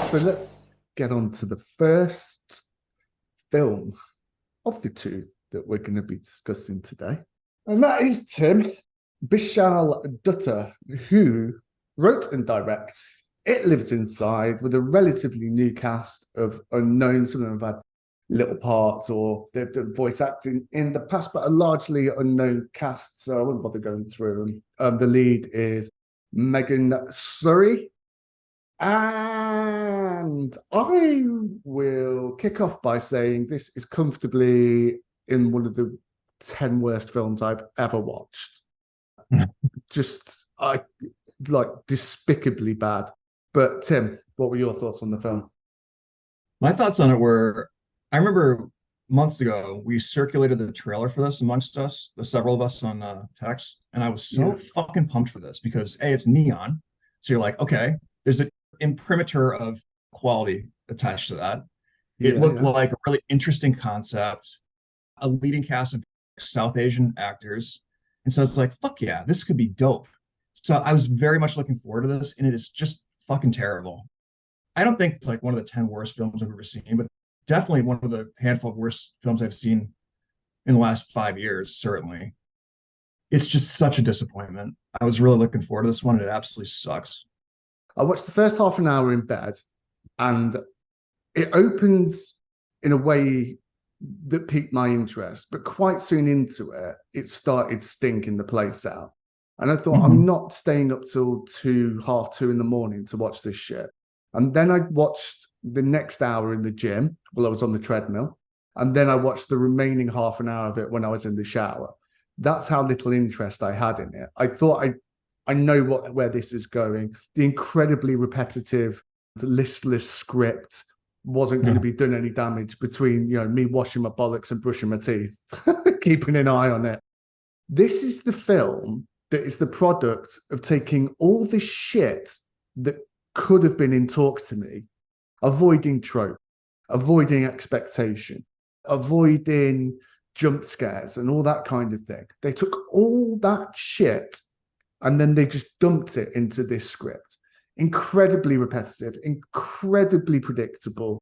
So let's get on to the first film of the two that we're going to be discussing today. And that is Tim Bishal Dutta, who wrote and directed It Lives Inside with a relatively new cast of unknowns. Some of them have had little parts or they've done voice acting in the past, but a largely unknown cast, so I wouldn't bother going through them. The lead is Megan Surrey. And I will kick off by saying this is comfortably in one of the 10 worst films I've ever watched. I like despicably bad. But Tim, what were your thoughts on the film? My thoughts on it were, I remember months ago, we circulated the trailer for this amongst us, the several of us on text, and I was so fucking pumped for this because A, it's neon. So you're like, okay, there's an imprimatur of quality attached to that. It looked like a really interesting concept, a leading cast of South Asian actors. And so it's like, fuck yeah, this could be dope. So I was very much looking forward to this, and it is just fucking terrible. I don't think it's like one of the 10 worst films I've ever seen, but definitely one of the handful of worst films I've seen in the last 5 years, certainly. It's just such a disappointment. I was really looking forward to this one, and it absolutely sucks. I watched the first half an hour in bed, and it opens in a way that piqued my interest, but quite soon into it, it started stinking the place out. And I thought, I'm not staying up till 2:30 in the morning to watch this shit. And then I watched the next hour in the gym while I was on the treadmill. And then I watched the remaining half an hour of it when I was in the shower. That's how little interest I had in it. I thought I know where this is going. The incredibly repetitive, listless script wasn't going to be done any damage between, me washing my bollocks and brushing my teeth, keeping an eye on it. This is the film that is the product of taking all the shit that could have been in Talk to Me, avoiding trope, avoiding expectation, avoiding jump scares and all that kind of thing. They took all that shit and then they just dumped it into this script. Incredibly repetitive, incredibly predictable.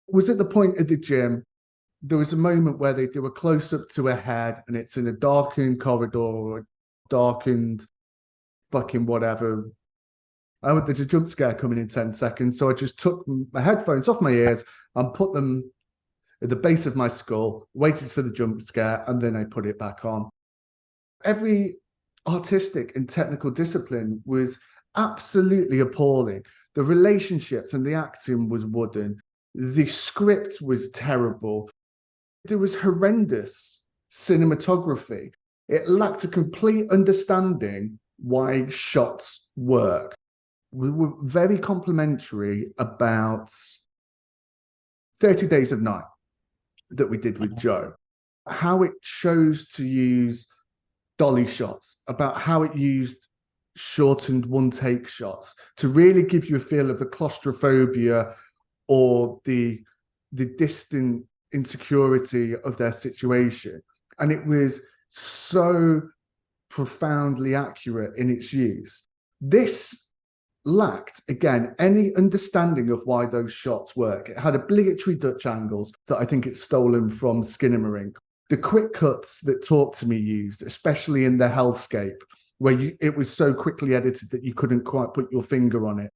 Was at the point of the gym, there was a moment where they do a close-up to a head and it's in a darkened corridor or darkened fucking whatever. Oh, there's a jump scare coming in 10 seconds. So I just took my headphones off my ears and put them at the base of my skull, waited for the jump scare, and then I put it back on. Every artistic and technical discipline was absolutely appalling. The relationships and the acting was wooden. The script was terrible. There was horrendous cinematography. It lacked a complete understanding why shots work. We were very complimentary about 30 Days of Night that we did with Joe, how it chose to use dolly shots, about how it used shortened one-take shots to really give you a feel of the claustrophobia or the distant insecurity of their situation. And it was so profoundly accurate in its use. This lacked, again, any understanding of why those shots work. It had obligatory Dutch angles that I think it's stolen from Skinamarink. The quick cuts that Talk to Me used, especially in the hellscape, where it was so quickly edited that you couldn't quite put your finger on it.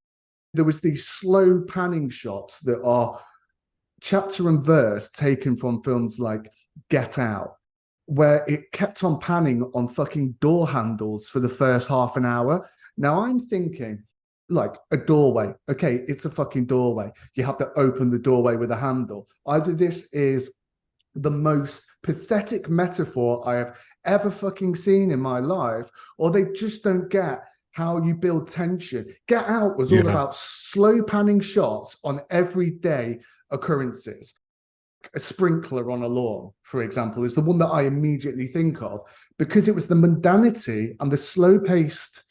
There was these slow panning shots that are chapter and verse taken from films like Get Out, where it kept on panning on fucking door handles for the first half an hour. Now I'm thinking, like a doorway. Okay, it's a fucking doorway. You have to open the doorway with a handle. Either this is the most pathetic metaphor I have ever fucking seen in my life, or they just don't get how you build tension. Get Out was all about slow panning shots on everyday occurrences. A sprinkler on a lawn, for example, is the one that I immediately think of because it was the mundanity and the slow-paced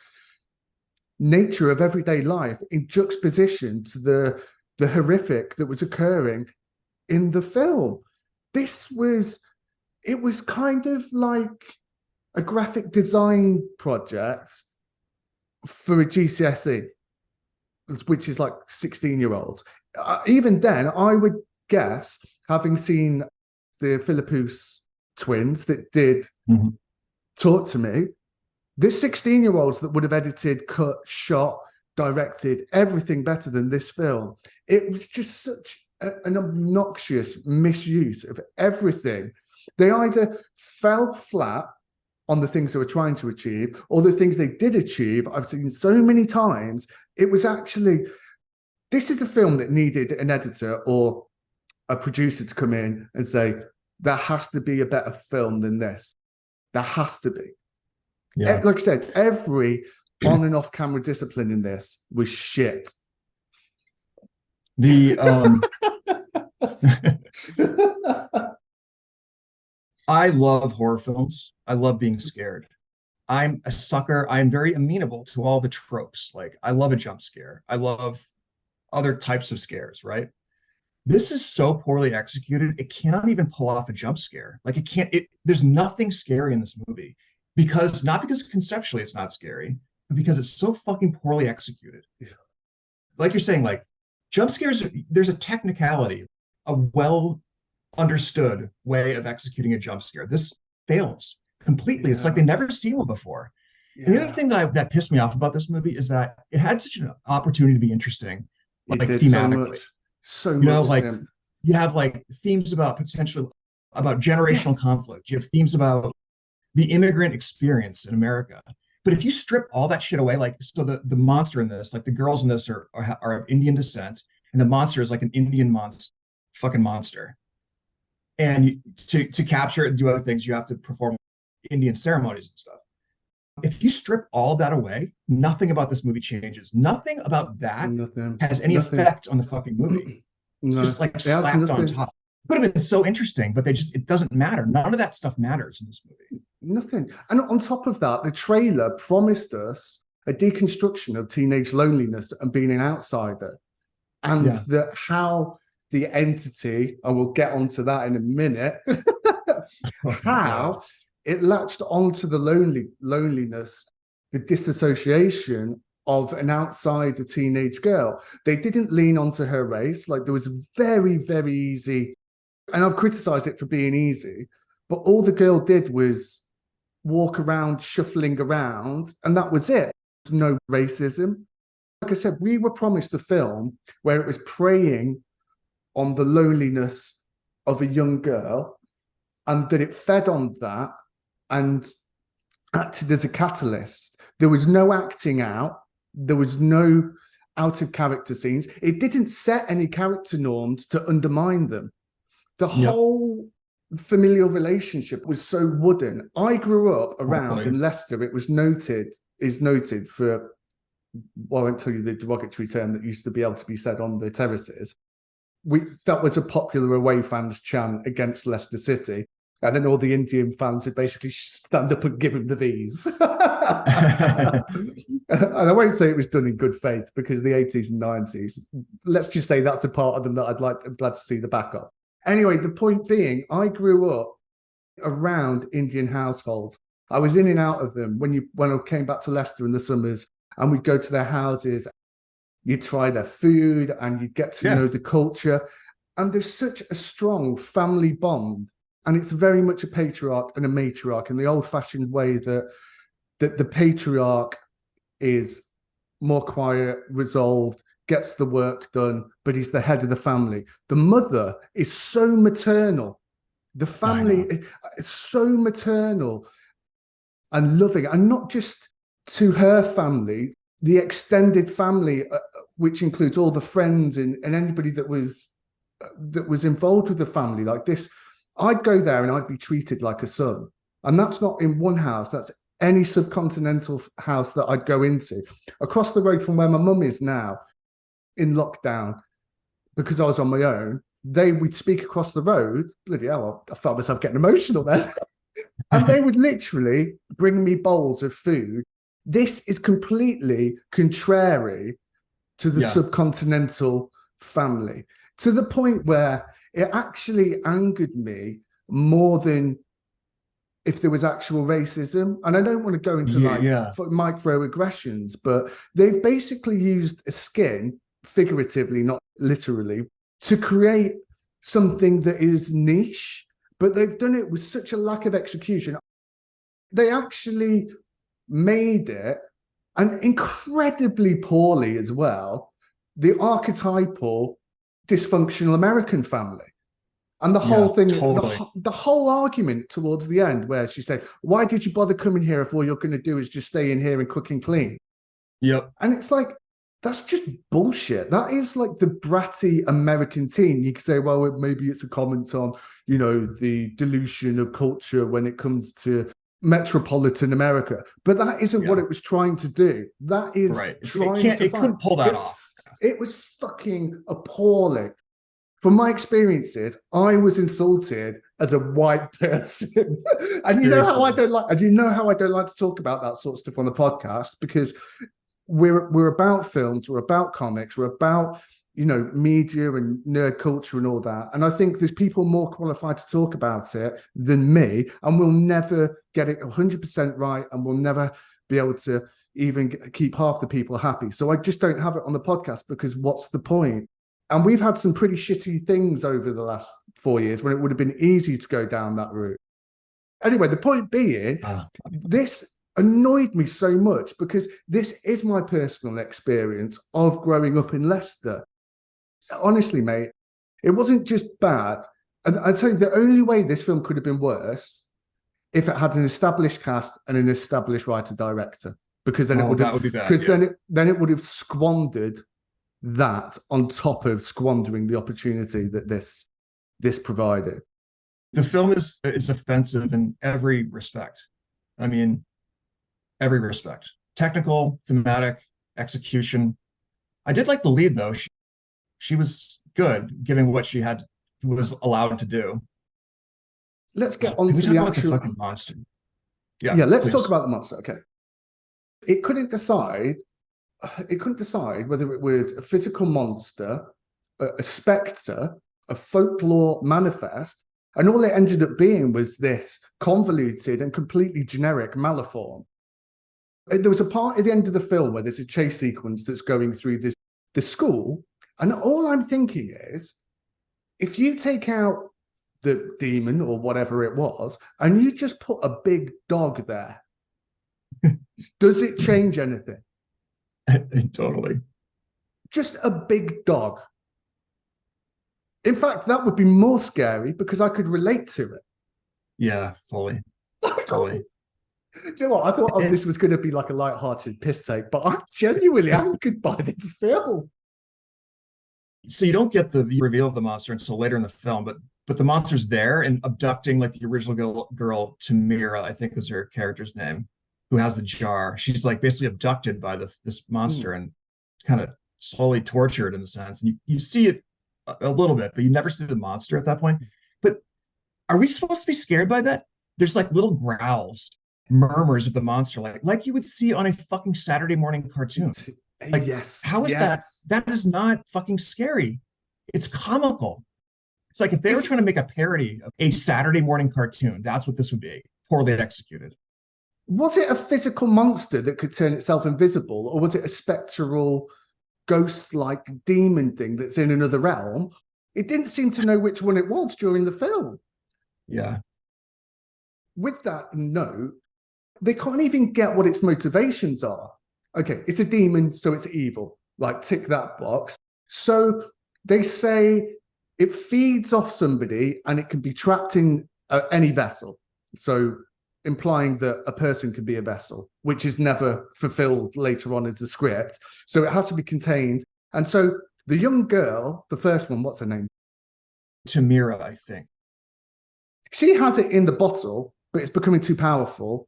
nature of everyday life in juxtaposition to the horrific that was occurring in the film. It was kind of like a graphic design project for a GCSE. which is like 16-year-olds. Even then, I would guess, having seen the Philippus twins that did talk to me, there's 16-year-olds that would have edited, cut, shot, directed everything better than this film. It was just such an obnoxious misuse of everything. They either fell flat on the things they were trying to achieve, or the things they did achieve, I've seen so many times. It was actually, this is a film that needed an editor or a producer to come in and say, there has to be a better film than this. There has to be. Yeah. Like I said, every on and off camera discipline in this was shit. I love horror films. I love being scared. I'm a sucker. I'm very amenable to all the tropes. Like, I love a jump scare. I love other types of scares, right? This is so poorly executed, it cannot even pull off a jump scare. Like, there's nothing scary in this movie, because not because conceptually it's not scary, but because it's so fucking poorly executed. Like you're saying, like, jump scares, there's a technicality, a well understood way of executing a jump scare. This fails completely. It's like they've never seen one before. And the other thing that pissed me off about this movie is that it had such an opportunity to be interesting, like thematically. So you know, much, like Tim. You have like themes about potential, about generational conflict. You have themes about the immigrant experience in America. But if you strip all that shit away, like, so the monster in this, like the girls in this are of Indian descent, and the monster is like an Indian fucking monster. And to capture it and do other things, you have to perform Indian ceremonies and stuff. If you strip all of that away, nothing about this movie changes. Nothing about that has any effect on the fucking movie. It's just like slapped on top. It could have been so interesting, but it doesn't matter. None of that stuff matters in this movie. Nothing. And on top of that, the trailer promised us a deconstruction of teenage loneliness and being an outsider, and how the entity, and we'll get onto that in a minute, how it latched onto the loneliness, the disassociation of an outsider teenage girl. They didn't lean onto her race. Like, there was very, very easy, and I've criticized it for being easy, but all the girl did was walk around, shuffling around, and that was it. No racism. Like I said, we were promised a film where it was preying on the loneliness of a young girl, and that it fed on that and acted as a catalyst. There was no acting out. There was no out of character scenes. It didn't set any character norms to undermine them. The whole familial relationship was so wooden. I grew up around in Leicester. It was noted for, well, I won't tell you the derogatory term that used to be able to be said on the terraces. That was a popular away fans chant against Leicester City. And then all the Indian fans would basically stand up and give him the V's. And I won't say it was done in good faith, because the 80s and 90s, let's just say that's a part of them that I'm glad to see the backup. Anyway, the point being, I grew up around Indian households. I was in and out of them when I came back to Leicester in the summers, and we'd go to their houses. You'd try their food and you'd get to know the culture. And there's such a strong family bond. And it's very much a patriarch and a matriarch in the old-fashioned way that the patriarch is more quiet, resolved, gets the work done, but he's the head of the family. The mother is so maternal. The family is so maternal and loving, and not just to her family, the extended family, which includes all the friends and anybody that was involved with the family. Like this, I'd go there and I'd be treated like a son. And that's not in one house, that's any subcontinental house that I'd go into. Across the road from where my mum is now, in lockdown, because I was on my own, we'd speak across the road. Bloody hell, I felt myself getting emotional then. And they would literally bring me bowls of food. This is completely contrary to the subcontinental family, to the point where it actually angered me more than if there was actual racism. And I don't want to go into microaggressions, but they've basically used a skin, figuratively, not literally, to create something that is niche, but they've done it with such a lack of execution. They actually made it, and incredibly poorly as well, the archetypal dysfunctional American family. And the whole thing, totally. the whole argument towards the end where she said, why did you bother coming here if all you're going to do is just stay in here and cook and clean? Yep. And it's like, that's just bullshit. That is like the bratty American teen. You could say, well, maybe it's a comment on, you know, the dilution of culture when it comes to metropolitan America. But that isn't what it was trying to do. That is it couldn't pull that off. It was fucking appalling. From my experiences, I was insulted as a white person. And you know how I don't like to talk about that sort of stuff on the podcast, because we're about films, we're about comics, we're about, you know, media and nerd culture and all that. And I think there's people more qualified to talk about it than me, and we'll never get it 100% right, and we'll never be able to even keep half the people happy. So I just don't have it on the podcast, because what's the point? And we've had some pretty shitty things over the last 4 years when it would have been easy to go down that route. Anyway, the point being, this annoyed me so much because this is my personal experience of growing up in Leicester. Honestly, mate, it wasn't just bad. And I'd tell you, the only way this film could have been worse if it had an established cast and an established writer-director, because then it would have, because then it would have squandered that on top of squandering the opportunity that this provided. The film is offensive in every respect. I mean, every respect. Technical, thematic, execution. I did like the lead though. She was good, given what she was allowed to do. Let's get on to the actual fucking monster. Yeah, let's talk about the monster. Okay. It couldn't decide whether it was a physical monster, a spectre, a folklore manifest, and all it ended up being was this convoluted and completely generic Maliform. There was a part at the end of the film where there's a chase sequence that's going through the school, and all I'm thinking is, if you take out the demon or whatever it was, and you just put a big dog there, does it change anything? Totally. Just a big dog. In fact, that would be more scary because I could relate to it. Yeah, fully. Fully. Do you know what? I thought this was going to be like a light-hearted piss take, but I'm genuinely angered by this film. So you don't get the reveal of the monster until later in the film, but the monster's there and abducting like the original girl, Tamira, I think is her character's name, who has the jar. She's like basically abducted by this monster and kind of slowly tortured in a sense. And you see it a little bit, but you never see the monster at that point. But are we supposed to be scared by that? There's like little growls, murmurs of the monster, like you would see on a fucking Saturday morning cartoon. Like, yes. How is that? That is not fucking scary. It's comical. It's like if they were trying to make a parody of a Saturday morning cartoon, that's what this would be. Poorly executed. Was it a physical monster that could turn itself invisible, or was it a spectral, ghost-like demon thing that's in another realm? It didn't seem to know which one it was during the film. Yeah. With that note, they can't even get what its motivations are. Okay, it's a demon, so it's evil. Like, tick that box. So they say it feeds off somebody and it can be trapped in any vessel. So implying that a person can be a vessel, which is never fulfilled later on as the script. So it has to be contained. And so the young girl, the first one, what's her name? Tamira, I think. She has it in the bottle, but it's becoming too powerful.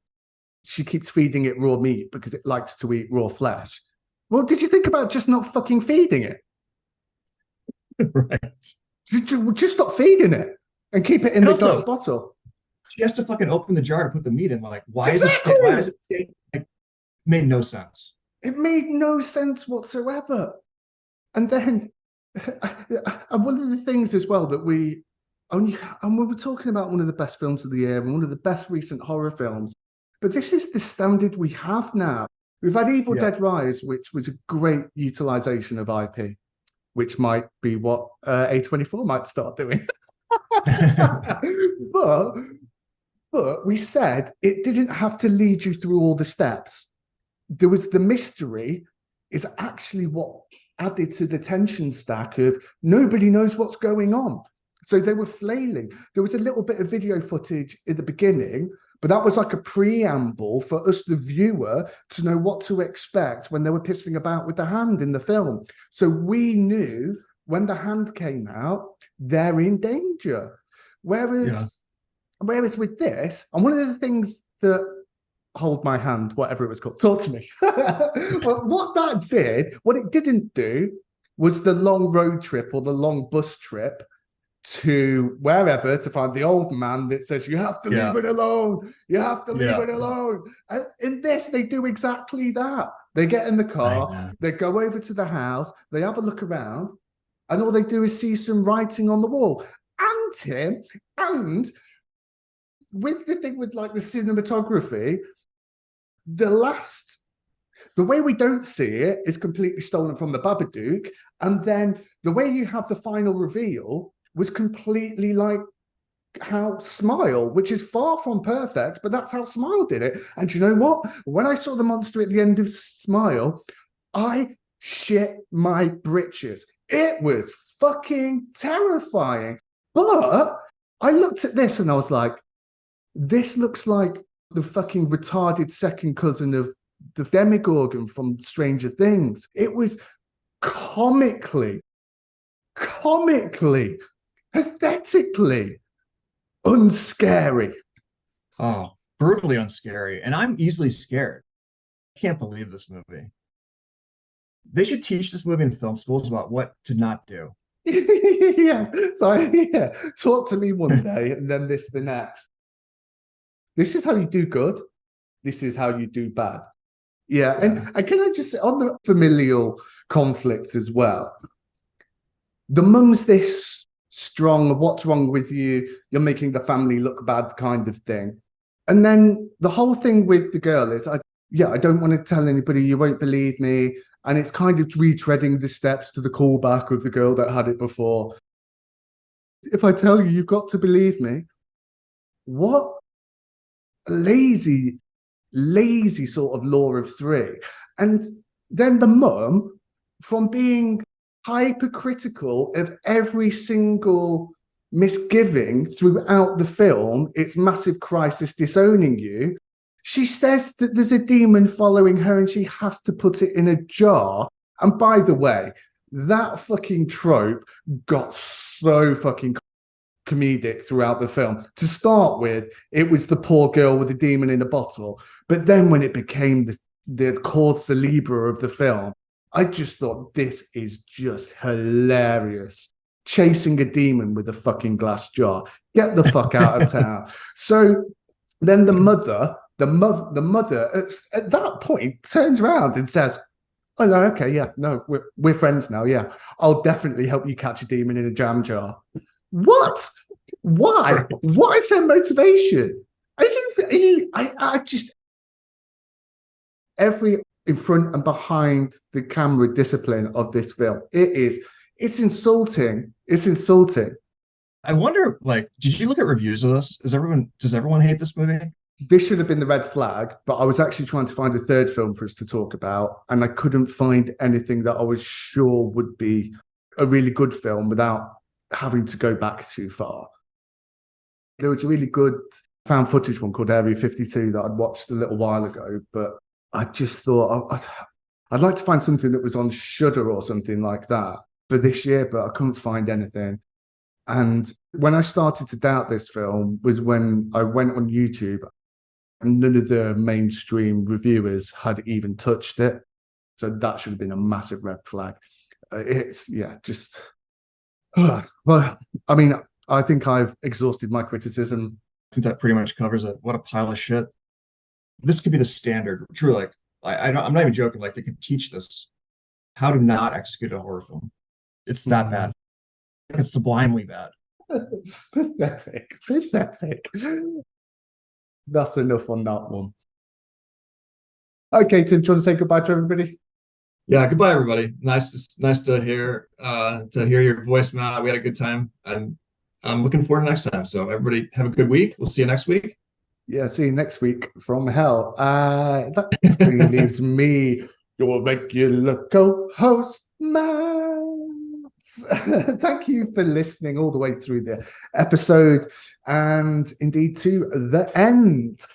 She keeps feeding it raw meat because it likes to eat raw flesh. Well, did you think about just not fucking feeding it? Right. Just stop feeding it and keep it in the glass bottle. She has to fucking open the jar to put the meat in. Like, why is it like, made no sense. It made no sense whatsoever. And then, and one of the things as well that we And we were talking about one of the best films of the year and one of the best recent horror films. But this is the standard we have now. We've had Evil Yeah. Dead Rise, which was a great utilization of IP, which might be what A24 might start doing. but we said it didn't have to lead you through all the steps. There was the mystery is actually what added to the tension stack of nobody knows what's going on. So they were flailing. There was a little bit of video footage in the beginning, but that was like a preamble for us, the viewer, to know what to expect when they were pissing about with the hand in the film. So we knew when the hand came out, they're in danger. Whereas with this, and one of the things that hold my hand, whatever it was called, talk to me. But what that did, what it didn't do was the long road trip or the long bus trip to wherever to find the old man that says you have to leave it alone, you have to leave it alone. And in this they do exactly that. They get in the car, they go over to the house, they have a look around, and all they do is see some writing on the wall. And Tim, and with the thing with like the cinematography, the way we don't see it is completely stolen from the Babadook, and then the way you have the final reveal was completely like how Smile, which is far from perfect, but that's how Smile did it. And you know what? When I saw the monster at the end of Smile, I shit my britches. It was fucking terrifying. But I looked at this and I was like, this looks like the fucking retarded second cousin of the Demogorgon from Stranger Things. It was comically, pathetically unscary. Oh, brutally unscary. And I'm easily scared. I can't believe this movie. They should teach this movie in film schools about what to not do. Yeah. So yeah, talk to me one day and then this the next. This is how you do good. This is how you do bad. Yeah. And can I just say on the familial conflict as well? The mum's this strong, what's wrong with you? You're making the family look bad kind of thing. And then the whole thing with the girl is, I don't want to tell anybody, you won't believe me. And it's kind of retreading the steps to the callback of the girl that had it before. If I tell you, you've got to believe me. What lazy sort of law of three. And then the mum, from being hypercritical of every single misgiving throughout the film, it's massive crisis disowning you. She says that there's a demon following her and she has to put it in a jar. And by the way, that fucking trope got so fucking comedic throughout the film. To start with, it was the poor girl with the demon in a bottle. But then when it became the cause célèbre of the film, I just thought this is just hilarious. Chasing a demon with a fucking glass jar. Get the fuck out of town. So then the mother at that point turns around and says, oh no, okay, yeah, no, we're friends now. Yeah, I'll definitely help you catch a demon in a jam jar. What? Why? What is her motivation? I just every in front and behind the camera discipline of this film, it's insulting. It's insulting. I wonder, like, did you look at reviews of this? Does everyone hate this movie? This should have been the red flag, but I was actually trying to find a third film for us to talk about, and I couldn't find anything that I was sure would be a really good film without having to go back too far. There was a really good found footage one called Area 52 that I'd watched a little while ago, but I just thought I'd like to find something that was on Shudder or something like that for this year, but I couldn't find anything. And when I started to doubt this film was when I went on YouTube and none of the mainstream reviewers had even touched it. So that should have been a massive red flag. Well, I mean, I think I've exhausted my criticism. I think that pretty much covers it. What a pile of shit. This could be the standard. True, like, I'm not even joking. Like, they could teach this, how to not execute a horror film. It's that bad. It's sublimely bad. Pathetic. Pathetic. That's enough on that one. Okay, Tim, do you want to say goodbye to everybody? Yeah, goodbye, everybody. Nice to hear your voice, Matt. We had a good time, and I'm looking forward to next time. So everybody have a good week. We'll see you next week. Yeah, see you next week from hell. That basically leaves me, your regular co-host, Matt. Thank you for listening all the way through the episode and indeed to the end.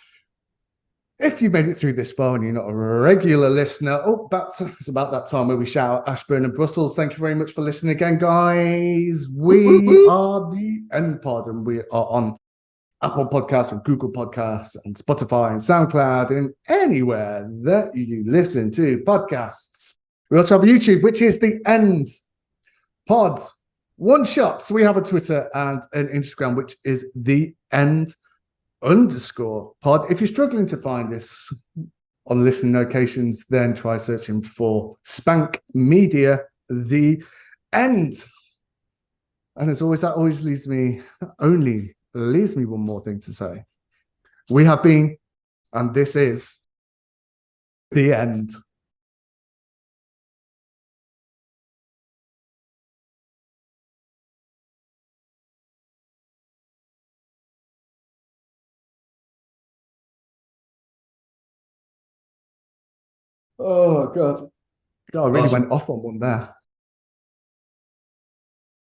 If you made it through this far and you're not a regular listener, it's about that time where we shout out Ashburn and Brussels. Thank you very much for listening again, guys. We are the End Pod, and we are on Apple Podcasts and Google Podcasts and Spotify and SoundCloud and anywhere that you listen to podcasts. We also have YouTube, which is the End Pod One Shot. So we have a Twitter and an Instagram, which is the End_pod. If you're struggling to find this on listening locations, then try searching for Spank Media, the End. And as always, that always leaves me one more thing to say. We have been, and this is the End. Oh, God. God, I really went off on one there.